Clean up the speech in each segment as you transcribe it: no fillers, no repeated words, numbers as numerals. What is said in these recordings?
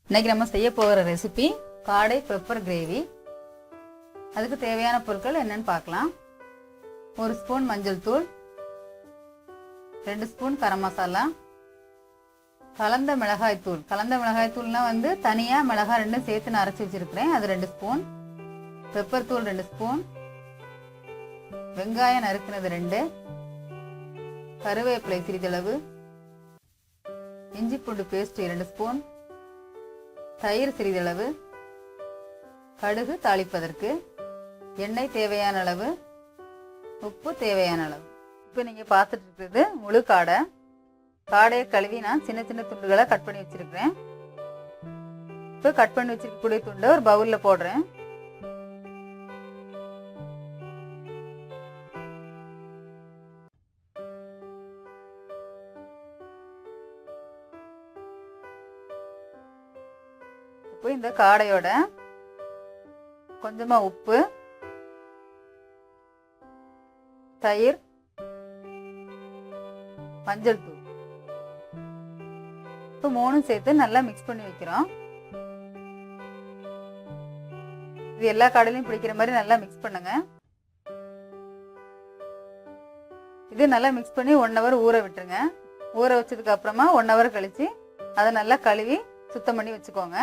இன்னைக்கு நம்ம செய்ய போகிற ரெசிபி காடை பெப்பர் கிரேவி. அதுக்கு தேவையான பொருட்கள் என்னன்னு பார்க்கலாம். 1 ஸ்பூன் மஞ்சள் தூள், 2 ஸ்பூன் கரம் மசாலா, கலந்த மிளகாய் தூள். கலந்த மிளகாய் தூள்னா தனியா மிளகாய் ரெண்டும் சேர்த்து நான் அரைச்சி வச்சிருக்கிறேன், அது 2 ஸ்பூன். பெப்பர் தூள் 2 ஸ்பூன், வெங்காயம் நறுக்கினது 2, கருவேப்பிலை சிறிதளவு, இஞ்சி பூண்டு பேஸ்ட் 2 ஸ்பூன், தயிர் சிறிதளவு, கடுகு தாளிப்பதற்கு, எண்ணெய் தேவையான அளவு, உப்பு தேவையான அளவு. இப்போ நீங்கள் பார்த்துட்டு இருக்கிறது முழு காடை. காடையை கழுவி நான் சின்ன சின்ன துண்டுகளை கட் பண்ணி வச்சிருக்கிறேன். இப்போ கட் பண்ணி வச்சிருக்கக்கூடிய துண்டை ஒரு பவுலில் போடுறேன். இப்போ இந்த காடையோட கொஞ்சமா உப்பு, தயிர், மஞ்சள் தூள், இப்போ 3 சேர்த்து நல்லா மிக்ஸ் பண்ணி வைக்கிறோம். இது எல்லா காடையிலையும் பிடிக்கிற மாதிரி நல்லா மிக்ஸ் பண்ணுங்க. இது நல்லா மிக்ஸ் பண்ணி 1 hour ஊற விட்டுருங்க. ஊற வச்சதுக்கு அப்புறமா 1 hour கழிச்சு அதை நல்லா கழுவி சுத்தம் பண்ணி வச்சுக்கோங்க.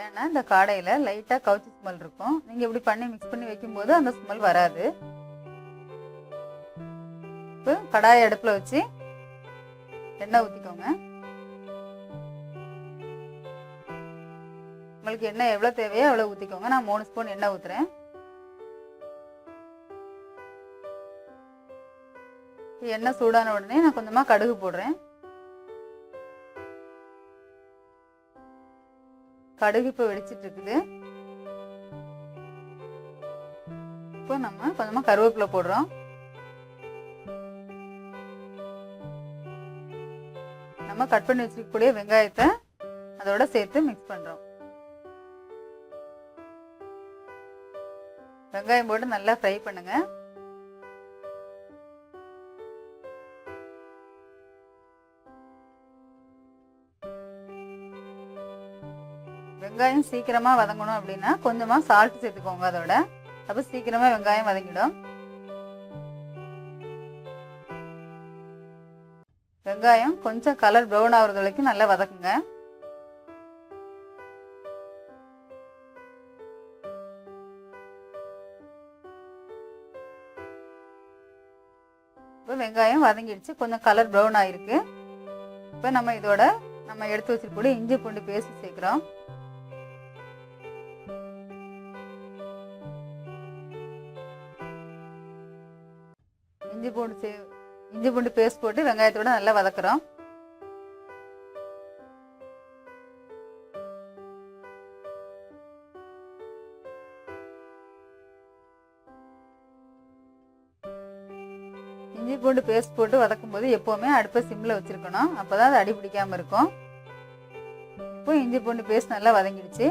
ஏன்னா இந்த காடையில லைட்டா கவுச்சி ஸ்மெல் இருக்கும். நீங்க இப்படி பண்ணி மிக்ஸ் பண்ணி வைக்கும்போது அந்த ஸ்மெல் வராது. இப்போ கடாயை அடுப்புல வச்சு எண்ணெய் ஊத்திக்கோங்க. உங்களுக்கு எண்ணெய் எவ்வளவு தேவையோ அவ்வளவு ஊத்திக்கோங்க. நான் 3 ஸ்பூன் எண்ணெய் ஊத்துறேன். எண்ணெய் சூடான உடனே நான் கொஞ்சமா கடுகு போடுறேன். கடுகு இப்போ வெடிச்சிட்டு இருக்குது. இப்போ நம்ம கொஞ்சமா கருவேப்பிலை போடுறோம். நம்ம கட் பண்ணி வச்சிருக்கக்கூடிய வெங்காயத்தை அதோட சேர்த்து மிக்ஸ் பண்றோம். வெங்காயம் போட்டு நல்லா ஃப்ரை பண்ணுங்க. வெங்காயம் சீக்கிரமா வதங்கணும் அப்படின்னா கொஞ்சமா சால்ட் சேர்த்துக்கோங்க. அதோட அப்ப சீக்கிரமா வெங்காயம் வதங்கிடும். வெங்காயம் கொஞ்சம் கலர் ப்ரௌன் ஆகுறது வரைக்கும் நல்லா வதக்குங்க. இப்போ வெங்காயம் வதங்கிடுச்சு, கொஞ்சம் கலர் ப்ரௌன் ஆயிருக்கு. இப்போ நம்ம இதோட நம்ம எடுத்து வச்சிருக்கக்கூடிய இஞ்சி பூண்டு பேஸ்ட் சேர்க்கிறோம். இஞ்சி பூண்டு பேஸ்ட் போட்டு வெங்காயத்தோட நல்லா வதக்குறோம். இஞ்சி பூண்டு பேஸ்ட் போட்டு வதக்கும் போது எப்பவுமே அடுப்பை சிம்ல வச்சிருக்கணும், அப்பதான் அது அடி பிடிக்காம இருக்கும். இப்போ இஞ்சி பூண்டு பேஸ்ட் நல்லா வதங்கிடுச்சு.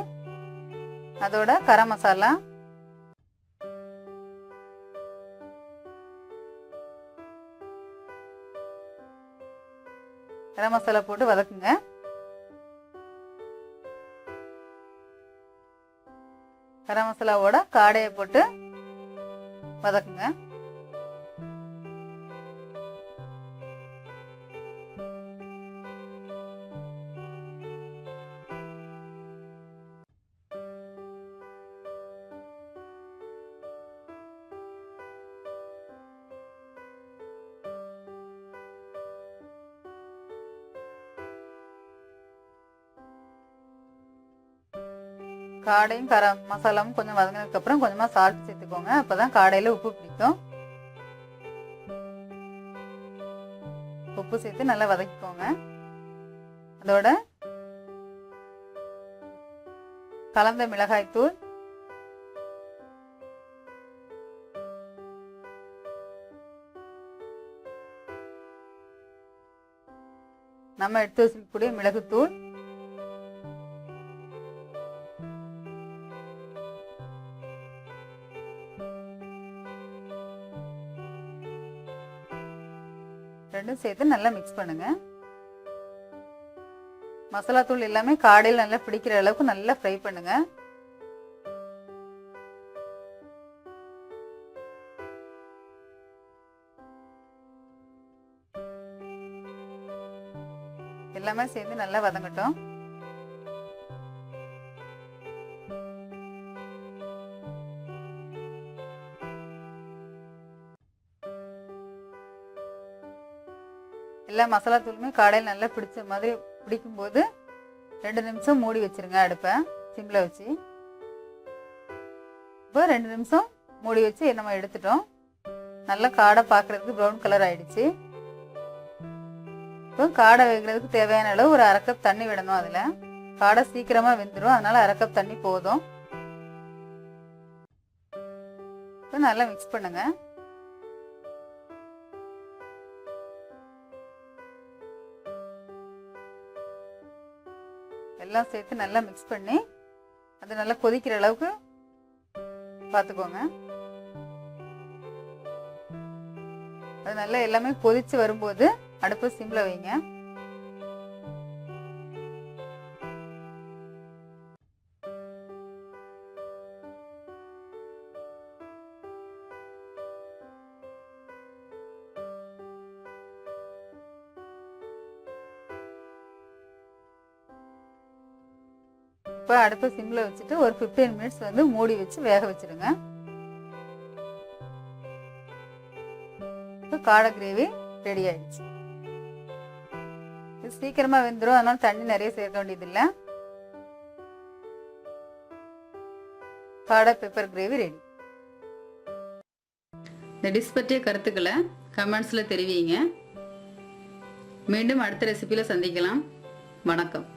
அதோட கரம் மசாலா, கரம் மசாலா போட்டு வதக்குங்க. கரம் மசாலாவோட காடையை போட்டு வதக்குங்க. காடையும் கரம் மசாலாவும் கொஞ்சம் வதங்கினதுக்கு அப்புறம் கொஞ்சமா சால்ட் சேர்த்துக்கோங்க. அப்பதான் காடையில உப்பு பிடிக்கும். உப்பு சேர்த்து நல்லா வதக்கிக்கோங்க. அதோட கலந்த மிளகாய் தூள், நம்ம எடுத்து வச்சிருக்கக்கூடிய மிளகுத்தூள், ரெண்டும் சேர்த்து நல்லா மிக்ஸ் பண்ணுங்க. மசாலா தூள் எல்லாமே காடையில் நல்லா பிடிக்கிற அளவுக்கு நல்லா ஃப்ரை பண்ணுங்க. எல்லாமே சேர்ந்து நல்லா வதங்கட்டும். எல்லா மசாலா தூளுமே காடையில் நல்லா பிடிச்ச மாதிரி பிடிக்கும்போது 2 நிமிஷம் மூடி வச்சிருங்க. அடுப்பை சிம்ல வச்சு. இப்போ 2 நிமிஷம் மூடி வச்சு நம்ம எடுத்துட்டோம். நல்லா காடை பார்க்குறதுக்கு ப்ரௌன் கலர் ஆயிடுச்சு. இப்போ காடை வேகிறதுக்கு தேவையான அளவு ஒரு 1/2 கப் தண்ணி விடணும். அதில் காடை சீக்கிரமாக வெந்துடும், அதனால 1/2 கப் தண்ணி போதும். இப்போ நல்லா மிக்ஸ் பண்ணுங்க. எல்லாம் சேர்த்து நல்லா மிக்ஸ் பண்ணி அது நல்லா கொதிக்கிற அளவுக்கு பார்த்துக்கோங்க. அது நல்லா எல்லாமே கொதிச்சு வரும்போது அடுப்பு சிம்ல வைங்க. இப்போ அடுப்பை சிம்ல வச்சுட்டு ஒரு 15 மினிட்ஸ் வந்து மூடி வச்சு வேக வச்சிருங்க. இப்போ காடை கிரேவி ரெடி ஆயிடுச்சு. இது சீக்கிரமா வெந்துடும், அதனால தண்ணி நிறைய சேர்க்க வேண்டியதில்லை. காடை பெப்பர் கிரேவி ரெடி. இந்த டிஷ் பற்றிய கருத்துக்களை கமெண்ட்ஸ்ல தெரிவிங்க. மீண்டும் அடுத்த ரெசிபியில சந்திக்கலாம். வணக்கம்.